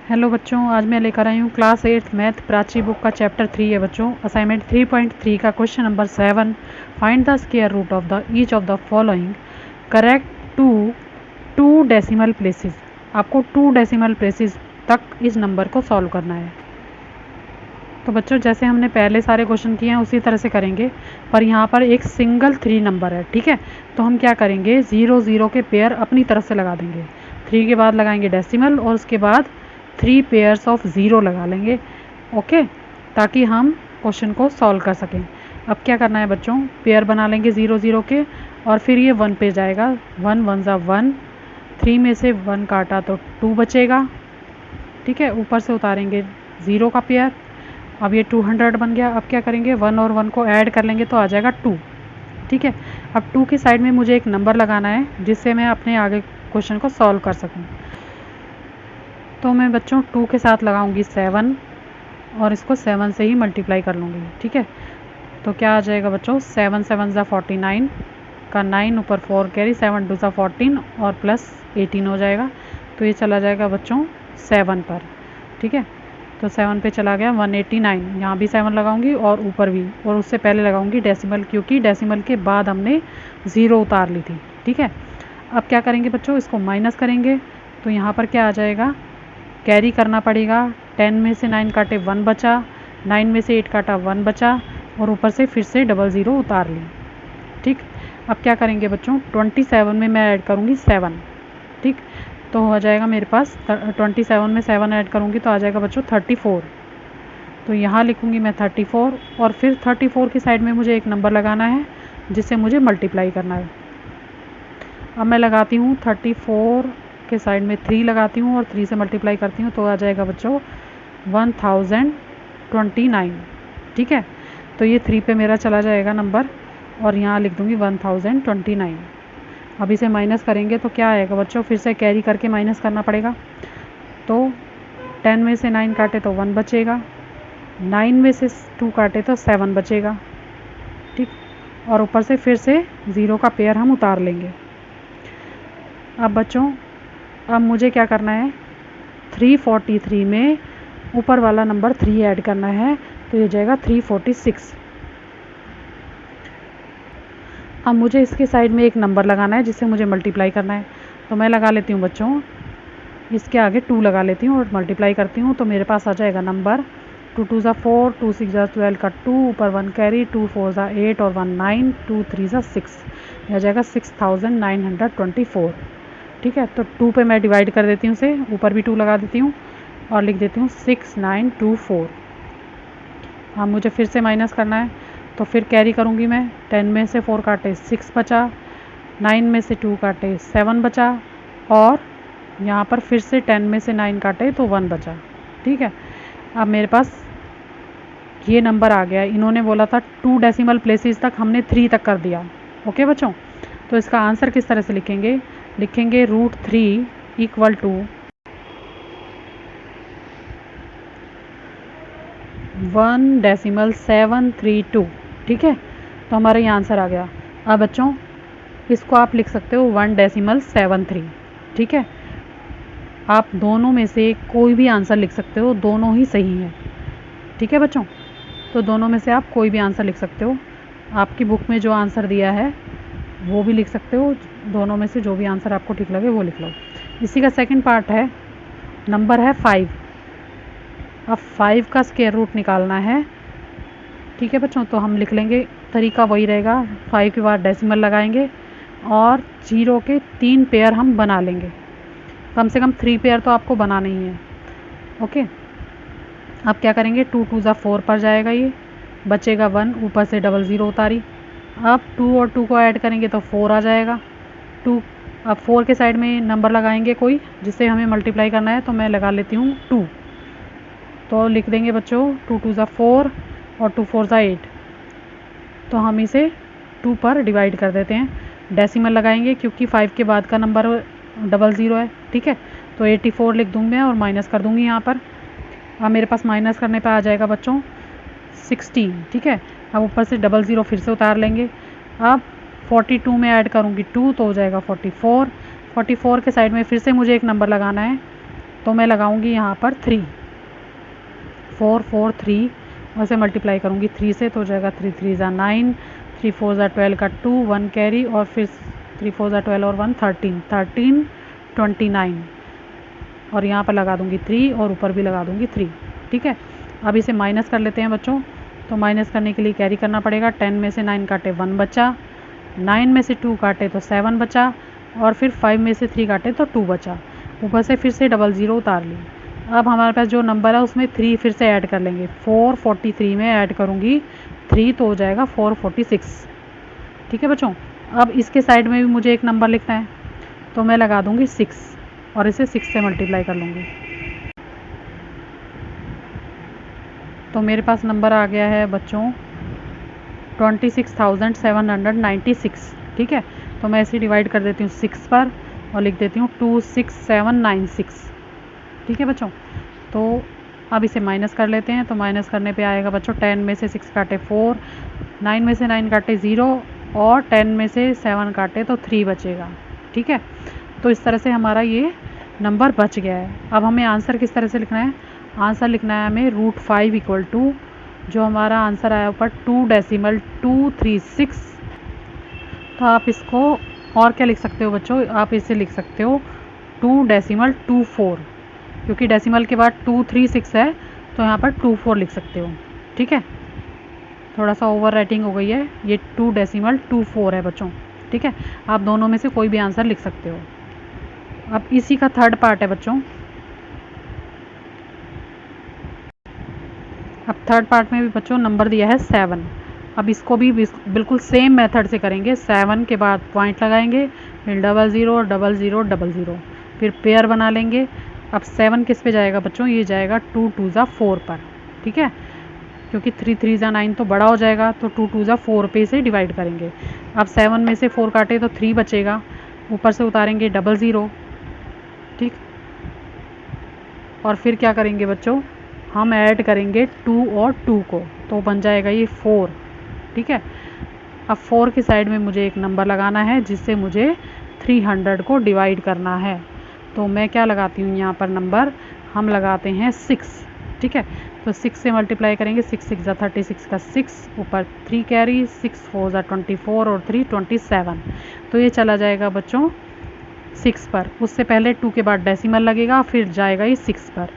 Hello बच्चों, आज मैं लेकर आई हूँ क्लास 8 मैथ प्राची बुक का चैप्टर 3 है बच्चों। असाइनमेंट 3.3 का question number 7, find the square root of the each of the following correct to 2 decimal places. आपको 2 डेसिमल प्लेसेस तक इस नंबर को सॉल्व करना है। तो बच्चों जैसे हमने पहले सारे क्वेश्चन किए हैं उसी तरह से करेंगे, पर यहाँ पर एक सिंगल 3 नंबर है, ठीक है। तो हम क्या करेंगे, 0 0 के पेयर अपनी तरफ से लगा देंगे। 3 के बाद लगाएंगे डेसिमल और उसके बाद 3 पेयर्स ऑफ 0 लगा लेंगे, ओके, ताकि हम क्वेश्चन को सॉल्व कर सकें। अब क्या करना है बच्चों, पेयर बना लेंगे 0 0 के और फिर ये 1 पे जाएगा। 1 1 ज़ा 1, 3 में से 1 काटा तो 2 बचेगा, ठीक है। ऊपर से उतारेंगे 0 का पेयर। अब ये 200 बन गया। अब क्या करेंगे, 1 और 1 को ऐड कर लेंगे तो आ जाएगा 2, ठीक है। अब 2 की साइड में मुझे एक नंबर लगाना है जिससे मैं अपने आगे क्वेश्चन को सॉल्व कर सकूं। तो मैं बच्चों 2 के साथ लगाऊंगी 7 और इसको 7 से ही मल्टीप्लाई कर लूँगी, ठीक है। तो क्या आ जाएगा बच्चों, 7 7 ज़ा 49 का 9 ऊपर 4 कैरी, 7 2 ज़ा 14 और प्लस 18 हो जाएगा। तो ये चला जाएगा बच्चों 7 पर, ठीक है। तो 7 पे चला गया 189। यहाँ भी 7 लगाऊंगी और ऊपर भी, और उससे पहले लगाऊंगी डेसिमल, क्योंकि डेसिमल के बाद हमने 0 उतार ली थी, ठीक है। अब क्या करेंगे बच्चों, इसको माइनस करेंगे तो यहाँ पर क्या आ जाएगा, कैरी करना पड़ेगा। 10 में से 9 काटे 1 बचा, 9 में से 8 काटा 1 बचा और ऊपर से फिर से 00 उतार ली, ठीक। अब क्या करेंगे बच्चों, 27 में मैं ऐड करूँगी 7, ठीक। तो हो जाएगा मेरे पास 27 में 7 ऐड करूँगी तो आ जाएगा बच्चों 34। तो यहाँ लिखूँगी मैं 34 और फिर 34 की साइड में मुझे एक नंबर लगाना है जिससे मुझे मल्टीप्लाई करना है। अब मैं लगाती हूँ 34 के साइड में 3 लगाती हूँ और 3 से मल्टीप्लाई करती हूँ तो आ जाएगा बच्चों 1029, ठीक है। तो ये 3 पे मेरा चला जाएगा नंबर और यहाँ लिख दूँगी 1029। अब इसे माइनस करेंगे तो क्या आएगा बच्चों, फिर से कैरी करके माइनस करना पड़ेगा। तो 10 में से 9 काटे तो 1 बचेगा, 9 में से 2 काटे तो 7 बचेगा, ठीक। और ऊपर से फिर से 0 का पेयर हम उतार लेंगे। अब बच्चों अब मुझे क्या करना है, 343 में ऊपर वाला नंबर 3 ऐड करना है तो ये जाएगा 346। अब मुझे इसके साइड में एक नंबर लगाना है जिससे मुझे मल्टीप्लाई करना है। तो मैं लगा लेती हूँ बच्चों, इसके आगे 2 लगा लेती हूँ और मल्टीप्लाई करती हूँ तो मेरे पास आ जाएगा नंबर 2 2 ज़ा 4, 2 6 ज़ा 12 का 2 ऊपर 1 कैरी, 2 4 ज़ा 8 और 1 9, 2 3 ज़ा 6, यह आ जाएगा 6924, ठीक है। तो 2 पे मैं डिवाइड कर देती हूँ, उसे ऊपर भी 2 लगा देती हूँ और लिख देती हूँ 6924। हाँ, मुझे फिर से माइनस करना है तो फिर कैरी करूँगी मैं। 10 में से 4 काटे 6 बचा, 9 में से 2 काटे 7 बचा और यहाँ पर फिर से 10 में से 9 काटे तो 1 बचा, ठीक है। अब मेरे पास ये नंबर आ गया। इन्होंने बोला था 2 डेसिमल प्लेसेस तक, हमने 3 तक कर दिया, ओके बच्चों। तो इसका आंसर किस तरह से लिखेंगे, लिखेंगे √3 इक्वल टू 1.732, ठीक है। तो हमारा ये आंसर आ गया। अब बच्चों इसको आप लिख सकते हो 1.73, ठीक है। आप दोनों में से कोई भी आंसर लिख सकते हो, दोनों ही सही हैं, ठीक है बच्चों। तो दोनों में से आप कोई भी आंसर लिख सकते हो। आपकी बुक में जो आंसर दिया है वो भी लिख सकते हो, दोनों में से जो भी आंसर आपको ठीक लगे वो लिख लो। इसी का सेकंड पार्ट है, नंबर है 5। अब 5 का स्क्वायर रूट निकालना है, ठीक है बच्चों। तो हम लिख लेंगे, तरीका वही रहेगा, 5 के बाद डेसिमल लगाएंगे और 0 के 3 पेयर हम बना लेंगे। कम से कम 3 पेयर तो आपको बनाना ही है, ओके। अब क्या करेंगे, 2 2 ज़ा 4 पर जाएगा, ये बचेगा 1, ऊपर से 00 उतारी। अब 2 और 2 को ऐड करेंगे तो 4 आ जाएगा 2। अब 4 के साइड में नंबर लगाएंगे कोई जिससे हमें मल्टीप्लाई करना है, तो मैं लगा लेती हूँ 2। तो लिख देंगे बच्चों 2 2 ज़ा 4 और 2 4 ज़ा 8। तो हम इसे 2 पर डिवाइड कर देते हैं, डेसिमल लगाएंगे क्योंकि 5 के बाद का नंबर 00 है, ठीक है। तो 84 लिख दूँगी मैं और माइनस कर दूँगी यहाँ पर। अब मेरे पास माइनस करने पे आ जाएगा बच्चों 16, ठीक है। अब ऊपर से 00 फिर से उतार लेंगे। अब 42 में ऐड करूँगी 2 तो हो जाएगा 44। 44 के साइड में फिर से मुझे एक नंबर लगाना है तो मैं लगाऊंगी यहाँ पर 3, 4 4 3 वैसे मल्टीप्लाई करूँगी 3 से, तो हो जाएगा 3 3 ज़ा 9, 3 4 ज़ा 12 का 2, 1 कैरी, और फिर 3 4 ज़ा 12 और 1 13, 13 29, और यहाँ पर लगा दूँगी 3 और ऊपर भी लगा दूँगी 3। ठीक है, अब इसे माइनस कर लेते हैं बच्चों। तो माइनस करने के लिए कैरी करना पड़ेगा। 10 में से 9 काटे 1 बचा, 9 में से 2 काटे तो 7 बचा, और फिर 5 में से 3 काटे तो 2 बचा। ऊपर से फिर से डबल ज़ीरो उतार ली। अब हमारे पास जो नंबर है उसमें 3 फिर से ऐड कर लेंगे। 443 में ऐड करूँगी 3 तो हो जाएगा 446। ठीक है बच्चों, अब इसके साइड में भी मुझे एक नंबर लिखना है, तो मैं लगा दूँगी 6 और इसे 6 से मल्टीप्लाई कर लूँगी। तो मेरे पास नंबर आ गया है बच्चों 26,796। ठीक है, तो मैं इसे डिवाइड कर देती हूँ 6 पर और लिख देती हूँ 26796। ठीक है बच्चों, तो अब इसे माइनस कर लेते हैं। तो माइनस करने पे आएगा बच्चों 10 में से 6 काटे 4, 9 में से 9 काटे 0, और 10 में से 7 काटे तो 3 बचेगा। ठीक है, तो इस तरह से हमारा ये नंबर बच गया है। अब हमें आंसर किस तरह से लिखना है? आंसर लिखना है हमें √5 इक्वल टू, जो हमारा आंसर आया ऊपर 2.236। तो आप इसको और क्या लिख सकते हो बच्चों? आप इसे लिख सकते हो 2.24, क्योंकि डेसिमल के बाद 236 है, तो यहाँ पर 24 लिख सकते हो। ठीक है, थोड़ा सा ओवर राइटिंग हो गई है, ये 2.24 है बच्चों। ठीक है, आप दोनों में से कोई भी आंसर लिख सकते हो। अब इसी का थर्ड पार्ट है बच्चों। अब थर्ड पार्ट में भी बच्चों नंबर दिया है 7। अब इसको भी बिल्कुल सेम मेथड से करेंगे। 7 के बाद पॉइंट लगाएंगे, फिर 00 00 00, फिर पेयर बना लेंगे। अब 7 किस पे जाएगा बच्चों? ये जाएगा 2 2 ज़ा 4 पर। ठीक है, क्योंकि 3 3 ज़ा 9 तो बड़ा हो जाएगा, तो 2 2 ज़ा 4 पे इसे डिवाइड करेंगे। अब 7 में से 4 काटे तो 3 बचेगा, ऊपर से उतारेंगे 00। ठीक, और फिर क्या करेंगे बच्चों? हम ऐड करेंगे 2 और 2 को, तो बन जाएगा ये 4। ठीक है, अब 4 की साइड में मुझे एक नंबर लगाना है जिससे मुझे 300 को डिवाइड करना है। तो मैं क्या लगाती हूँ यहाँ पर नंबर? हम लगाते हैं 6। ठीक है, तो 6 से मल्टीप्लाई करेंगे। 6 6 ज़ा 36 का 6, ऊपर 3 कैरी, 6 4 ज़ा 24 और 3 27। तो ये चला जाएगा बच्चों 6 पर। उससे पहले 2 के बाद डेसिमल लगेगा, फिर जाएगा ये 6 पर।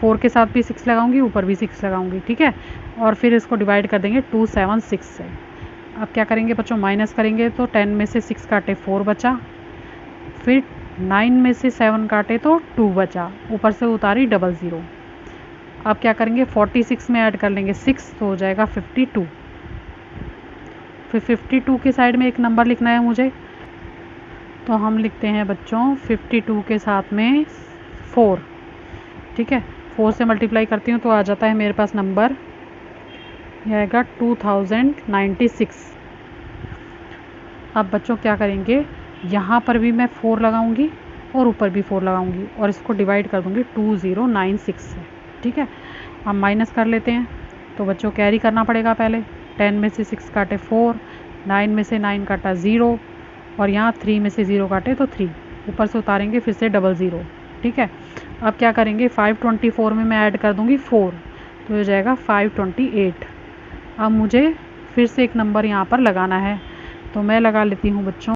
4 के साथ भी 6 लगाऊंगी, ऊपर भी 6 लगाऊंगी। ठीक है, और फिर इसको डिवाइड कर देंगे 276 से। अब क्या करेंगे बच्चों? माइनस करेंगे, तो 10 में से 6 काटे 4 बचा, फिर 9 में से 7 काटे तो 2 बचा, ऊपर से उतारी 00। अब क्या करेंगे? 46 में ऐड कर लेंगे 6, तो हो जाएगा 52। फिर 52 के साइड में एक नंबर लिखना है मुझे, तो हम लिखते हैं बच्चों 52 के साथ में 4। ठीक है, 4 से मल्टीप्लाई करती हूँ तो आ जाता है मेरे पास नंबर, यह आएगा 2096। अब बच्चों क्या करेंगे? यहाँ पर भी मैं 4 लगाऊंगी और ऊपर भी 4 लगाऊंगी, और इसको डिवाइड कर दूंगी 2096 से। ठीक है, अब माइनस कर लेते हैं। तो बच्चों कैरी करना पड़ेगा पहले। 10 में से 6 काटे 4, 9 में से 9 काटा 0, और यहाँ 3 में से 0 काटे तो 3, ऊपर से उतारेंगे फिर से 00। ठीक है, अब क्या करेंगे? 524 में मैं ऐड कर दूंगी 4, तो हो जाएगा 528। अब मुझे फिर से एक नंबर यहाँ पर लगाना है, तो मैं लगा लेती हूँ बच्चों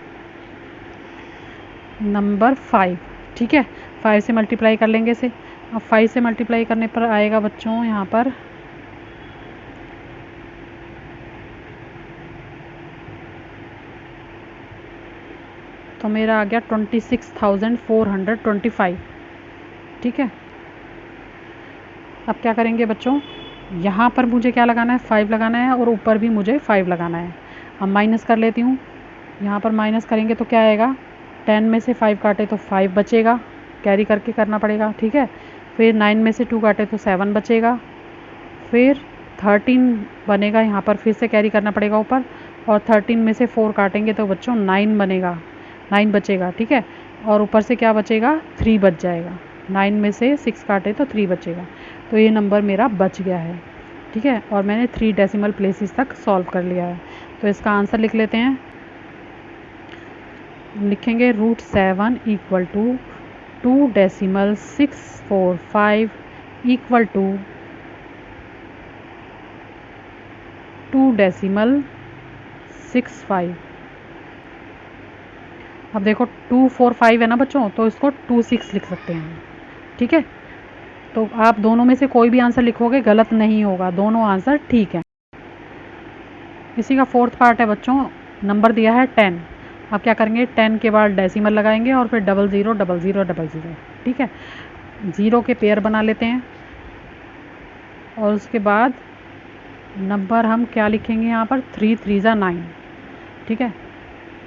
नंबर 5। ठीक है, 5 से मल्टीप्लाई कर लेंगे इसे। अब 5 से मल्टीप्लाई करने पर आएगा बच्चों यहाँ पर तो मेरा आ गया 26,425। ठीक है, अब क्या करेंगे बच्चों? यहाँ पर मुझे क्या लगाना है? 5 लगाना है, और ऊपर भी मुझे 5 लगाना है। अब माइनस कर लेती हूँ। यहाँ पर माइनस करेंगे तो क्या आएगा? 10 में से 5 काटे तो 5 बचेगा, कैरी करके करना पड़ेगा। ठीक है, फिर 9 में से 2 काटे तो 7 बचेगा, फिर 13 बनेगा, यहाँ पर फिर से कैरी करना पड़ेगा ऊपर, और 13 में से 4 काटेंगे तो बच्चों 9 बनेगा, 9 बचेगा। ठीक है, और ऊपर से क्या बचेगा? 3 बच जाएगा। 9 में से 6 काटे तो 3 बचेगा, तो ये नंबर मेरा बच गया है। ठीक है, और मैंने 3 डेसिमल प्लेसेस तक सॉल्व कर लिया है। तो इसका आंसर लिख लेते हैं। लिखेंगे √7 इक्वल टू 2.645 इक्वल टू 2.65। अब देखो 245 है ना बच्चों, तो इसको 26 लिख सकते हैं, ठीक है। तो आप दोनों में से कोई भी आंसर लिखोगे गलत नहीं होगा, दोनों आंसर ठीक है। इसी का फोर्थ पार्ट है बच्चों, नंबर दिया है 10। आप क्या करेंगे, 10 के बाद डेसिमल लगाएंगे और फिर 000000, ठीक है। 0 के पेयर बना लेते हैं और उसके बाद नंबर हम क्या लिखेंगे यहाँ पर, 3 3 जा 9, ठीक है।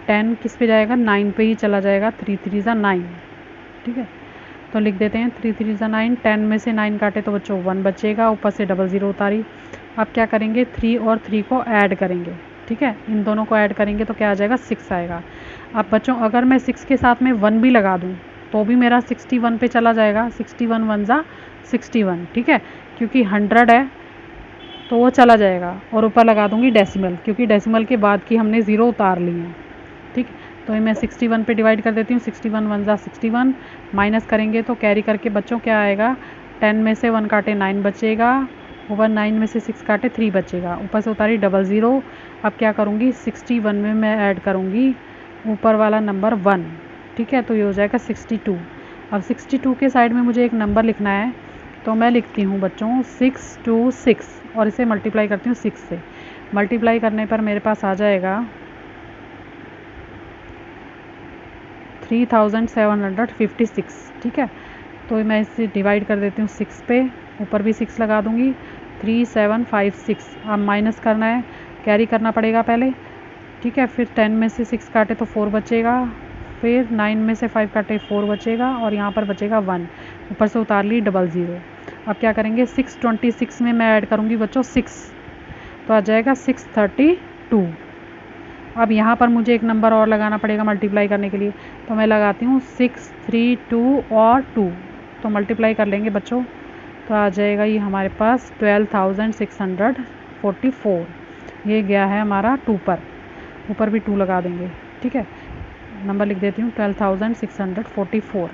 10 किस पे जाएगा, 9 पे ही चला जाएगा, 3 3 जा 9, ठीक है। तो लिख देते हैं 3 3 जा 9। 10 में से 9 काटे तो बच्चों 1 बचेगा, ऊपर से 00 उतारी। अब क्या करेंगे, 3 और 3 को ऐड करेंगे, ठीक है। इन दोनों को ऐड करेंगे तो क्या आ जाएगा, 6 आएगा। अब बच्चों अगर मैं 6 के साथ में 1 भी लगा दूँ तो भी मेरा 61 पे चला जाएगा, 61 1 जा 61, ठीक है। क्योंकि 100 है तो वो चला जाएगा, और ऊपर लगा दूंगी डेसिमल, क्योंकि डेसिमल के बाद की हमने 0 उतार ली है, ठीक। तो मैं 61 पे डिवाइड कर देती हूँ, 61 1 जा 61, माइनस करेंगे तो कैरी करके बच्चों क्या आएगा, 10 में से 1 काटे 9 बचेगा, ऊपर 9 में से 6 काटे 3 बचेगा, ऊपर से उतारी 00। अब क्या करूँगी, 61 में मैं ऐड करूँगी ऊपर वाला नंबर 1, ठीक है। तो ये हो जाएगा 62। अब 62 के साइड में मुझे एक नंबर लिखना है, तो मैं लिखती हूँ बच्चों 626 और इसे मल्टीप्लाई करती हूँ 6 से। मल्टीप्लाई करने पर मेरे पास आ जाएगा 3756, ठीक है। तो मैं इसे डिवाइड कर देती हूँ 6 पे, ऊपर भी 6 लगा दूँगी, 3756। अब माइनस करना है, कैरी करना पड़ेगा पहले, ठीक है। फिर 10 में से 6 काटे तो 4 बचेगा, फिर 9 में से 5 काटे 4 बचेगा, और यहाँ पर बचेगा 1, ऊपर से उतार ली 00। अब क्या करेंगे, 626 में मैं ऐड करूँगी बच्चों 6, तो आ जाएगा 632। अब यहाँ पर मुझे एक नंबर और लगाना पड़ेगा मल्टीप्लाई करने के लिए, तो मैं लगाती हूँ 6 3 2 और 2, तो मल्टीप्लाई कर लेंगे बच्चों, तो आ जाएगा ये हमारे पास 12,644। ये गया है हमारा 2 पर, ऊपर भी 2 लगा देंगे, ठीक है। नंबर लिख देती हूँ 12,644।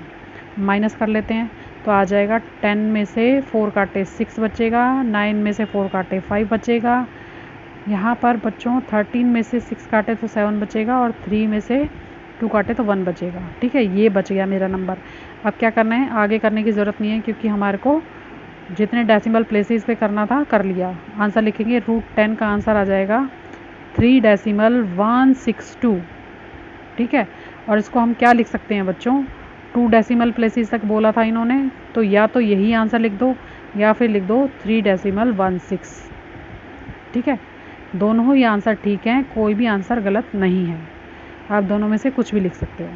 माइनस कर लेते हैं तो आ जाएगा 10 में से 4 काटे 6 बचेगा, 9 में से 4 काटे 5 बचेगा, यहाँ पर बच्चों 13 में से 6 काटे तो 7 बचेगा, और 3 में से 2 काटे तो 1 बचेगा, ठीक है। ये बच गया मेरा नंबर। अब क्या करना है, आगे करने की ज़रूरत नहीं है, क्योंकि हमारे को जितने डेसिमल प्लेसेस पे करना था कर लिया। आंसर लिखेंगे, √10 का आंसर आ जाएगा 3.162, ठीक है। और इसको हम क्या लिख सकते हैं बच्चों, 2 डेसिमल प्लेसेस तक बोला था इन्होंने, तो या तो यही आंसर लिख दो या फिर लिख दो 3.16, ठीक है। दोनों ही आंसर ठीक हैं, कोई भी आंसर गलत नहीं है, आप दोनों में से कुछ भी लिख सकते हो।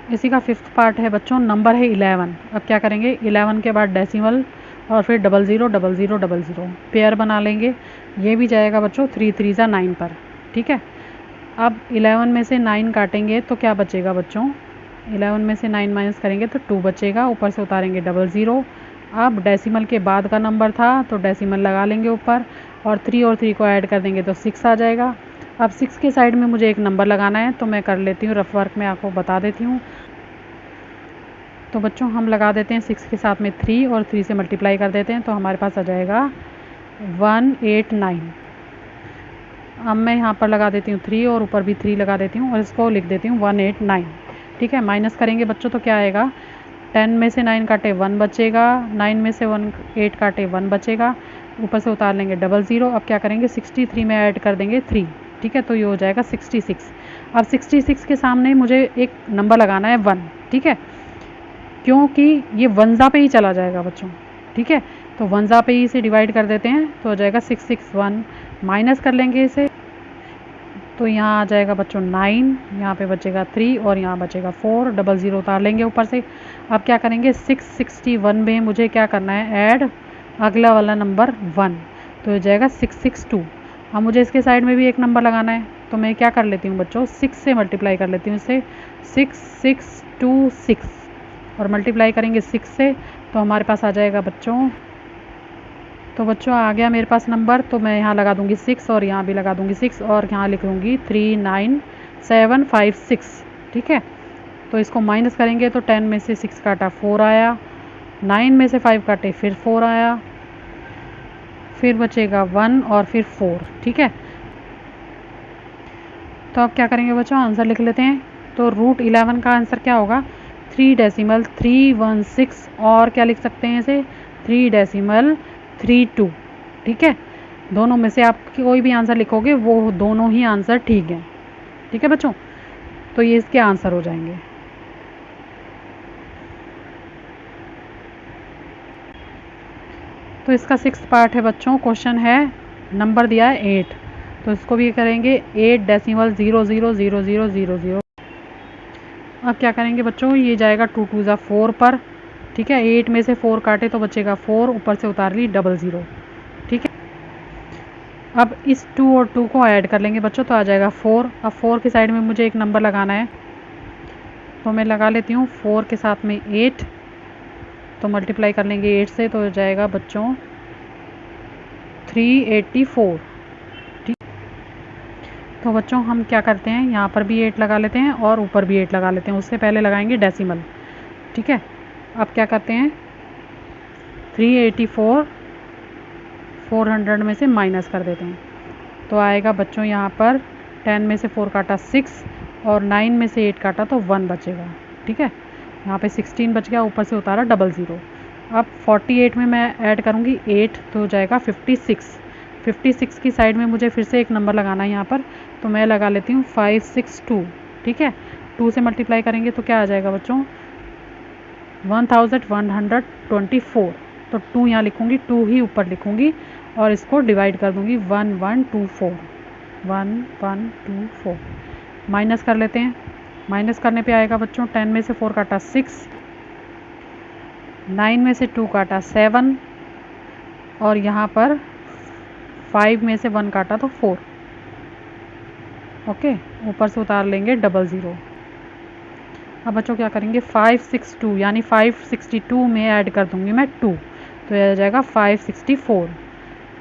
इसी का फिफ्थ पार्ट है बच्चों, नंबर है 11। अब क्या करेंगे, 11 के बाद डेसिमल और फिर 000000 पेयर बना लेंगे, ये भी जाएगा बच्चों 3 3 जा 9 पर, ठीक है। अब 11 में से 9 काटेंगे तो क्या बचेगा बच्चों, 11 में से 9 माइनस करेंगे तो 2 बचेगा, ऊपर से उतारेंगे 00। अब डेसिमल के बाद का नंबर था तो डेसिमल लगा लेंगे ऊपर, और 3 और 3 को ऐड कर देंगे तो 6 आ जाएगा। अब 6 के साइड में मुझे एक नंबर लगाना है, तो मैं कर लेती हूँ रफ वर्क में, आपको बता देती हूँ। तो बच्चों हम लगा देते हैं 6 के साथ में 3 और 3 से मल्टीप्लाई कर देते हैं, तो हमारे पास आ जाएगा 189। अब मैं यहाँ पर लगा देती हूँ 3 और ऊपर भी 3 लगा देती हूँ और इसको लिख देती हूँ 189, ठीक है। माइनस करेंगे बच्चों तो क्या आएगा, 10 में से 9 काटे 1 बचेगा, 9 में से 8 काटे 1 बचेगा, ऊपर से उतार लेंगे 00। अब क्या करेंगे, 63 में ऐड कर देंगे 3, ठीक है। तो ये हो जाएगा 66। अब 66 के सामने मुझे एक नंबर लगाना है 1, ठीक है, क्योंकि ये वंजा पे ही चला जाएगा बच्चों, ठीक है। तो वंजा पे ही इसे डिवाइड कर देते हैं, तो हो जाएगा 661, माइनस कर लेंगे इसे, तो यहाँ आ जाएगा बच्चों 9, यहाँ पे बचेगा 3 और यहाँ बचेगा 4, 00 उतार लेंगे ऊपर से। अब क्या करेंगे, 661 में मुझे क्या करना है, ऐड अगला वाला नंबर 1, तो हो जाएगा 662। अब मुझे इसके साइड में भी एक नंबर लगाना है, तो मैं क्या कर लेती हूँ बच्चों, 6 से मल्टीप्लाई कर लेती हूँ इसे, 6626 और मल्टीप्लाई करेंगे 6 से, तो हमारे पास आ जाएगा बच्चों तो बच्चों आ गया मेरे पास नंबर, तो मैं यहाँ लगा दूँगी 6 और यहाँ भी लगा दूँगी 6 और यहाँ लिख दूँगी 39756। ठीक है, तो इसको माइनस करेंगे तो 10 में से 6 काटा 4 आया, 9 में से 5 काटे फिर 4 आया, फिर बचेगा 1 और फिर 4। ठीक है, तो अब क्या करेंगे बच्चों, आंसर लिख लेते हैं। तो √11 का आंसर क्या होगा, 3.316 और क्या लिख सकते हैं इसे, 3.32। ठीक है, दोनों में से आप कोई भी आंसर लिखोगे वो दोनों ही आंसर ठीक हैं। ठीक है बच्चों, तो ये इसके आंसर हो जाएंगे। तो इसका 6th पार्ट है बच्चों, क्वेश्चन है, नंबर दिया है 8, तो इसको भी करेंगे 8.000000। अब क्या करेंगे बच्चों, ये जाएगा 2 2 ज़ा 4 पर। ठीक है, 8 में से 4 काटे तो बचेगा 4, ऊपर से उतार ली 00। ठीक है, अब इस 2 और 2 को ऐड कर लेंगे बच्चों, तो आ जाएगा 4। अब 4 की साइड में मुझे एक नंबर लगाना है, तो मैं लगा लेती हूँ 4 के साथ में 8, तो मल्टीप्लाई कर लेंगे 8 से, तो हो जाएगा बच्चों 384। ठीक, तो बच्चों हम क्या करते हैं, यहाँ पर भी 8 लगा लेते हैं और ऊपर भी 8 लगा लेते हैं, उससे पहले लगाएंगे डेसिमल। ठीक है, अब क्या करते हैं, 384 400 में से माइनस कर देते हैं, तो आएगा बच्चों यहाँ पर 10 में से 4 काटा 6 और 9 में से 8 काटा तो 1 बचेगा। ठीक है, यहाँ पे 16 बच गया, ऊपर से उतारा 00। अब 48 में मैं ऐड करूँगी 8, तो हो जाएगा 56। 56 की साइड में मुझे फिर से एक नंबर लगाना है यहाँ पर, तो मैं लगा लेती हूँ 562। ठीक है, 2 से मल्टीप्लाई करेंगे तो क्या आ जाएगा बच्चों, 1124। तो 2 यहाँ लिखूँगी, 2 ही ऊपर लिखूँगी और इसको डिवाइड कर दूँगी 1124। माइनस कर लेते हैं, माइनस करने पे आएगा बच्चों 10 में से 4 काटा 6, 9 में से 2 काटा 7 और यहाँ पर 5 में से 1 काटा तो 4। ओके, ऊपर से उतार लेंगे 00। अब बच्चों क्या करेंगे, 562 यानी 562 में ऐड कर दूंगी मैं 2, तो यह आ जाएगा 564।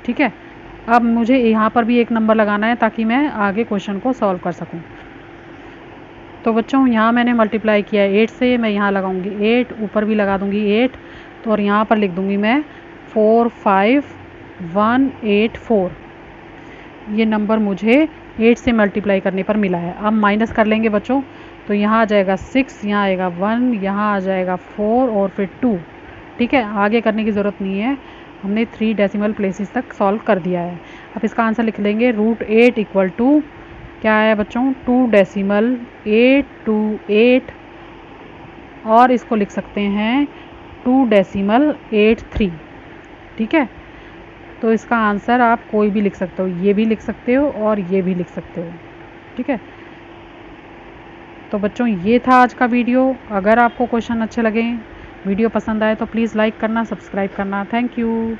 ठीक है, अब मुझे यहाँ पर भी एक नंबर लगाना है ताकि मैं आगे क्वेश्चन को सॉल्व कर सकूँ। तो बच्चों यहाँ मैंने मल्टीप्लाई किया है 8 से, मैं यहाँ लगाऊंगी 8, ऊपर भी लगा दूंगी 8, तो और यहाँ पर लिख दूंगी मैं 45184। ये नंबर मुझे 8 से मल्टीप्लाई करने पर मिला है। अब माइनस कर लेंगे बच्चों, तो यहाँ आ जाएगा 6, यहाँ आएगा 1, यहाँ आ जाएगा 4 और फिर 2। ठीक है, आगे करने की ज़रूरत नहीं है, हमने 3 डेसिमल प्लेसेस तक सॉल्व कर दिया है। अब इसका आंसर लिख लेंगे, √8 इक्वल टू क्या है बच्चों, 2.828 और इसको लिख सकते हैं 2.83। ठीक है, तो इसका आंसर आप कोई भी लिख सकते हो, ये भी लिख सकते हो और ये भी लिख सकते हो। ठीक है, तो बच्चों ये था आज का वीडियो। अगर आपको क्वेश्चन अच्छे लगे, वीडियो पसंद आए तो प्लीज़ लाइक करना, सब्सक्राइब करना। Thank you.